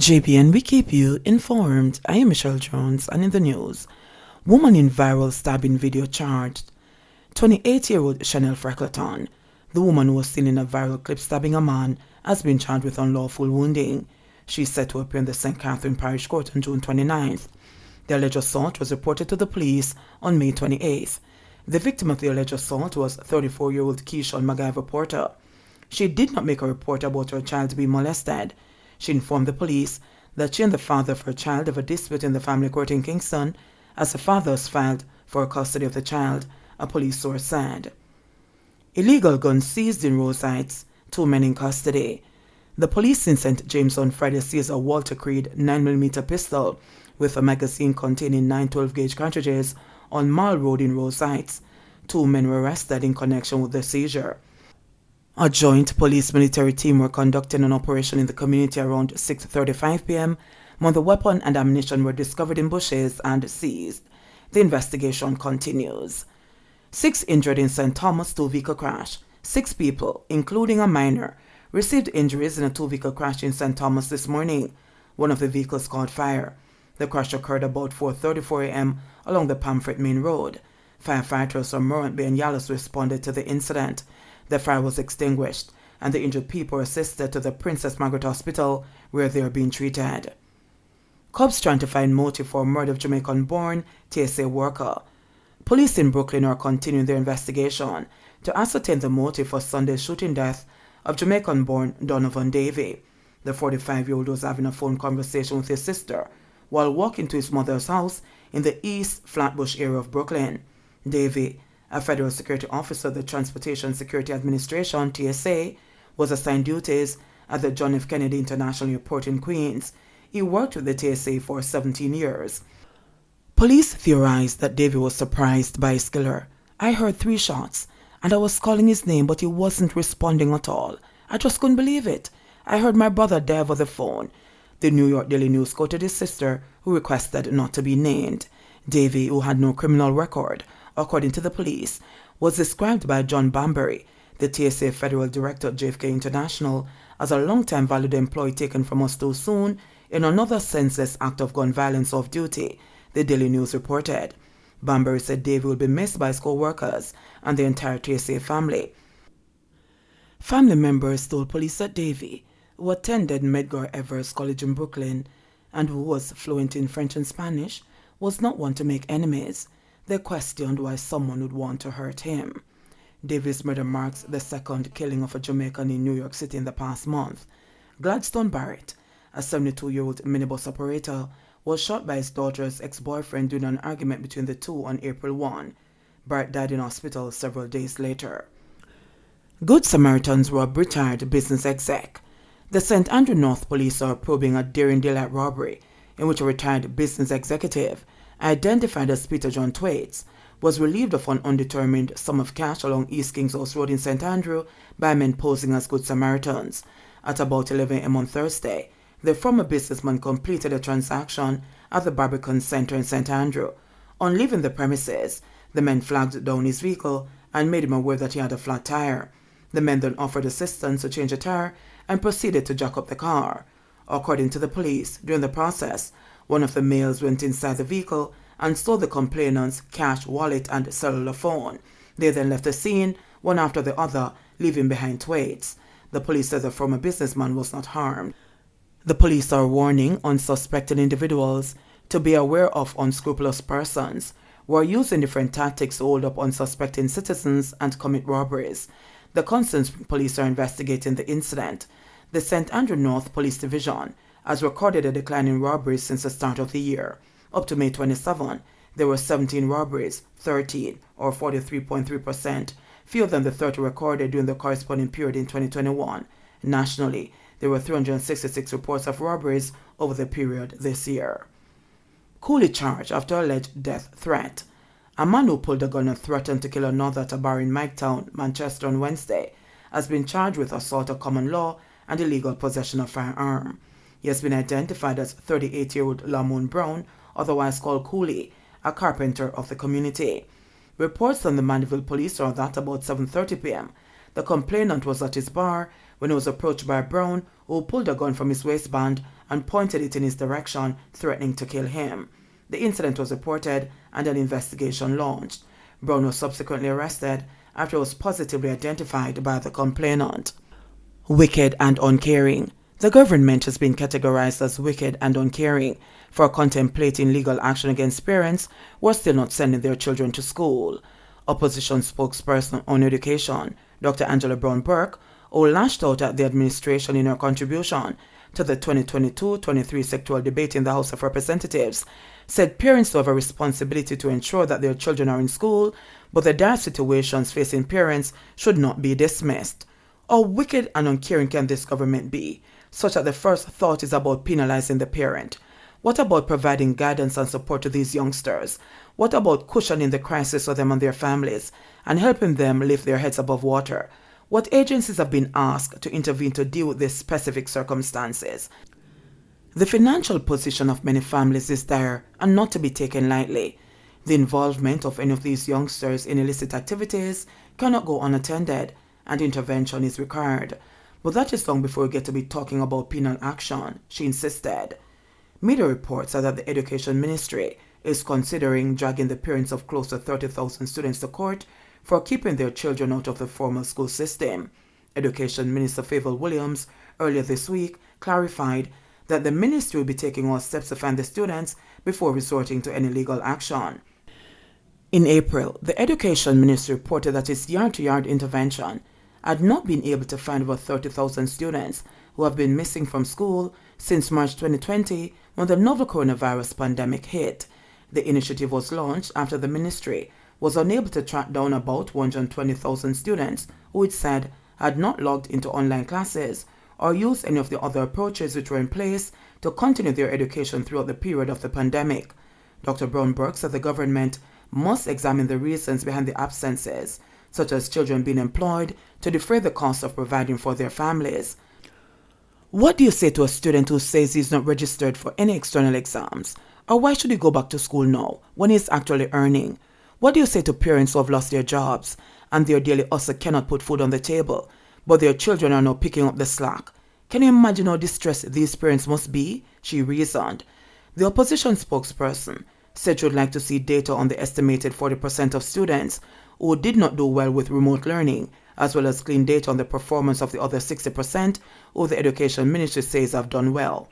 JBN, we keep you informed. I am Michelle Jones, and in the news, woman in viral stabbing video charged. 28-year-old Chanel Freckleton, the woman who was seen in a viral clip stabbing a man, has been charged with unlawful wounding. She is set to appear in the St. Catherine Parish Court on June 29th. The alleged assault was reported to the police on May 28th. The victim of the alleged assault was 34-year-old Keishon MacGyver Porter. She did not make a report about her child being molested. She informed the police that she and the father of her child have a dispute in the family court in Kingston, as the father has filed for custody of the child, a police source said. Illegal guns seized in Rose Heights, 2 men in custody. The police in St. James on Friday seized a Walter Creed 9mm pistol with a magazine containing 9 12-gauge cartridges on Mall Road in Rose Heights. 2 men were arrested in connection with the seizure. A joint police-military team were conducting an operation in the community around 6:35 p.m. when the weapon and ammunition were discovered in bushes and seized. The investigation continues. 6 injured in St. Thomas 2-vehicle crash. 6 people, including a minor, received injuries in a 2-vehicle crash in St. Thomas this morning. One of the vehicles caught fire. The crash occurred about 4:34 a.m. along the Pamphlet Main Road. Firefighters from Morant Bay and Yalis responded to the incident. The fire was extinguished, and the injured people were assisted to the Princess Margaret Hospital, where they are being treated. Cops trying to find motive for murder of Jamaican-born TSA worker. Police in Brooklyn are continuing their investigation to ascertain the motive for Sunday's shooting death of Jamaican-born Donovan Davey. The 45-year-old was having a phone conversation with his sister while walking to his mother's house in the East Flatbush area of Brooklyn. Davey, a federal security officer of the Transportation Security Administration, TSA, was assigned duties at the John F. Kennedy International Airport in Queens. He worked with the TSA for 17 years. Police theorized that Davey was surprised by his killer. I heard 3 shots, and I was calling his name, but he wasn't responding at all. I just couldn't believe it. I heard my brother die over the phone. The New York Daily News quoted his sister, who requested not to be named. Davey, who had no criminal record, according to the police, was described by John Bambury, the TSA Federal Director at JFK International, as a long-time valued employee taken from us too soon in another senseless act of gun violence off-duty, the Daily News reported. Bambury said Davey will be missed by his co-workers and the entire TSA family. Family members told police that Davey, who attended Medgar Evers College in Brooklyn and who was fluent in French and Spanish, was not one to make enemies. They questioned why someone would want to hurt him. Davey's murder marks the second killing of a Jamaican in New York City in the past month. Gladstone Barrett, a 72-year-old minibus operator, was shot by his daughter's ex-boyfriend during an argument between the two on April 1. Barrett died in hospital several days later. Good Samaritans robbed retired business exec. The St. Andrew North police are probing a daring daylight robbery in which a retired business executive, identified as Peter John Thwaites, was relieved of an undetermined sum of cash along East Kings House Road in St. Andrew by men posing as Good Samaritans. At about 11 a.m. on Thursday, the former businessman completed a transaction at the Barbican Center in St. Andrew. On leaving the premises, the men flagged down his vehicle and made him aware that he had a flat tire. The men then offered assistance to change the tire and proceeded to jack up the car. According to the police, during the process, one of the males went inside the vehicle and stole the complainant's cash, wallet, and cellular phone. They then left the scene, one after the other, leaving behind Thwaites. The police said the former businessman was not harmed. The police are warning unsuspecting individuals to be aware of unscrupulous persons who are using different tactics to hold up unsuspecting citizens and commit robberies. The Constance police are investigating the incident. The St. Andrew North Police Division has recorded a decline in robberies since the start of the year. Up to May 27, there were 17 robberies, 13, or 43.3%, fewer than the 30 recorded during the corresponding period in 2021. Nationally, there were 366 reports of robberies over the period this year. Coolie charged after alleged death threat. A man who pulled a gun and threatened to kill another at a bar in Miketown, Manchester on Wednesday, has been charged with assault of common law and illegal possession of firearm. He has been identified as 38-year-old Lamont Brown, otherwise called Coolie, a carpenter of the community. Reports from the Mandeville police are that about 7:30 p.m., the complainant was at his bar when he was approached by Brown, who pulled a gun from his waistband and pointed it in his direction, threatening to kill him. The incident was reported and an investigation launched. Brown was subsequently arrested after he was positively identified by the complainant. Wicked and uncaring. The government has been categorized as wicked and uncaring for contemplating legal action against parents who are still not sending their children to school. Opposition spokesperson on education, Dr. Angela Brown-Burke, who lashed out at the administration in her contribution to the 2022-23 sectoral debate in the House of Representatives, said parents have a responsibility to ensure that their children are in school, but the dire situations facing parents should not be dismissed. How wicked and uncaring can this government be, such that the first thought is about penalizing the parent? What about providing guidance and support to these youngsters? What about cushioning the crisis for them and their families and helping them lift their heads above water? What agencies have been asked to intervene to deal with these specific circumstances? The financial position of many families is dire and not to be taken lightly. The involvement of any of these youngsters in illicit activities cannot go unattended, and intervention is required. But that is long before we get to be talking about penal action, she insisted. Media reports are that the Education Ministry is considering dragging the parents of close to 30,000 students to court for keeping their children out of the formal school system. Education Minister Favour Williams earlier this week clarified that the ministry will be taking all steps to find the students before resorting to any legal action. In April, the Education Ministry reported that its yard-to-yard intervention had not been able to find over 30,000 students who have been missing from school since March 2020 when the novel coronavirus pandemic hit. The initiative was launched after the ministry was unable to track down about 120,000 students who it said had not logged into online classes or used any of the other approaches which were in place to continue their education throughout the period of the pandemic. Dr. Brown-Burke said the government must examine the reasons behind the absences, such as children being employed to defray the cost of providing for their families. What do you say to a student who says he's not registered for any external exams? Or why should he go back to school now when he's actually earning? What do you say to parents who have lost their jobs and their daily hustle cannot put food on the table, but their children are now picking up the slack? Can you imagine how distressed these parents must be? She reasoned. The opposition spokesperson said she would like to see data on the estimated 40% of students who did not do well with remote learning, as well as clean data on the performance of the other 60% who the Education Ministry says have done well.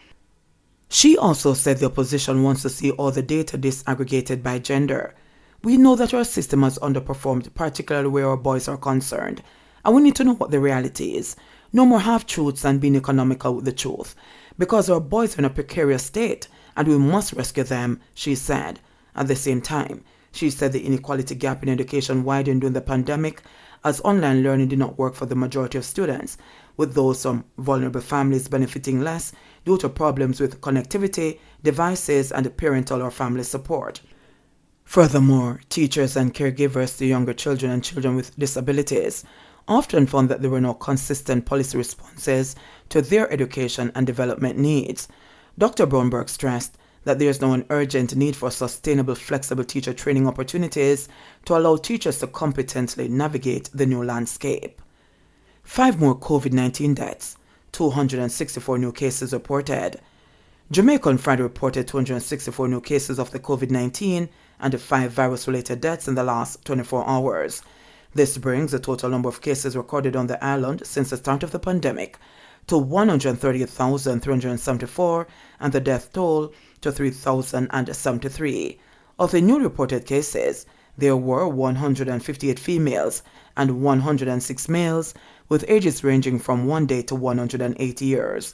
She also said the opposition wants to see all the data disaggregated by gender. We know that our system has underperformed, particularly where our boys are concerned, and we need to know what the reality is. No more half-truths and being economical with the truth, because our boys are in a precarious state and we must rescue them, she said. At the same time, she said the inequality gap in education widened during the pandemic as online learning did not work for the majority of students, with those from vulnerable families benefiting less due to problems with connectivity, devices, and parental or family support. Furthermore, teachers and caregivers to younger children and children with disabilities often found that there were no consistent policy responses to their education and development needs. Dr. Brown-Burke stressed that there is now an urgent need for sustainable, flexible teacher training opportunities to allow teachers to competently navigate the new landscape. 5 more COVID-19 deaths, 264 new cases reported. Jamaica on Friday reported 264 new cases of the COVID-19 and 5 virus-related deaths in the last 24 hours. This brings the total number of cases recorded on the island since the start of the pandemic to 138,374 and the death toll to 3,073. Of the new reported cases, there were 158 females and 106 males with ages ranging from 1 day to 108 years.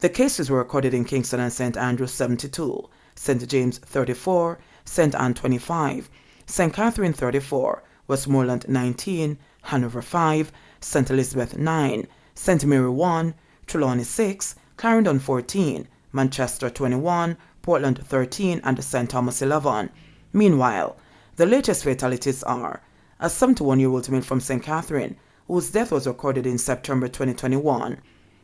The cases were recorded in Kingston and St. Andrews 72, St. James 34, St. Anne 25, St. Catherine 34, Westmoreland 19, Hanover 5, St. Elizabeth 9, St. Mary 1, Trelawney 6, Clarendon 14, Manchester 21, Portland 13, and St. Thomas 11. Meanwhile, the latest fatalities are a 71-year-old male from St. Catherine, whose death was recorded in September 2021,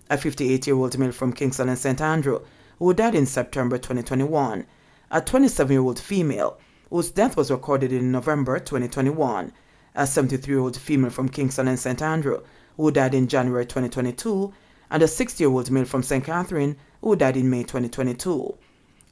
a 58-year-old male from Kingston and St. Andrew, who died in September 2021, a 27-year-old female, whose death was recorded in November 2021, a 73-year-old female from Kingston and St. Andrew, who died in January 2022, and a 60-year-old male from St. Catherine who died in May 2022.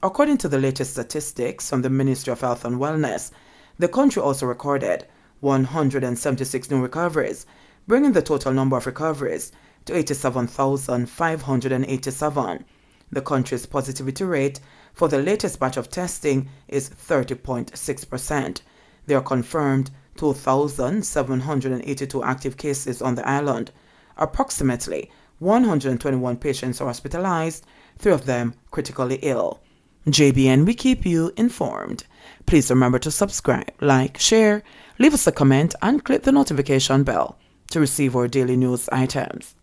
According to the latest statistics from the Ministry of Health and Wellness, the country also recorded 176 new recoveries, bringing the total number of recoveries to 87,587. The country's positivity rate for the latest batch of testing is 30.6%. There are confirmed 2,782 active cases on the island. Approximately 121 patients are hospitalized, 3 of them critically ill. JBN, we keep you informed. Please remember to subscribe, like, share, leave us a comment, and click the notification bell to receive our daily news items.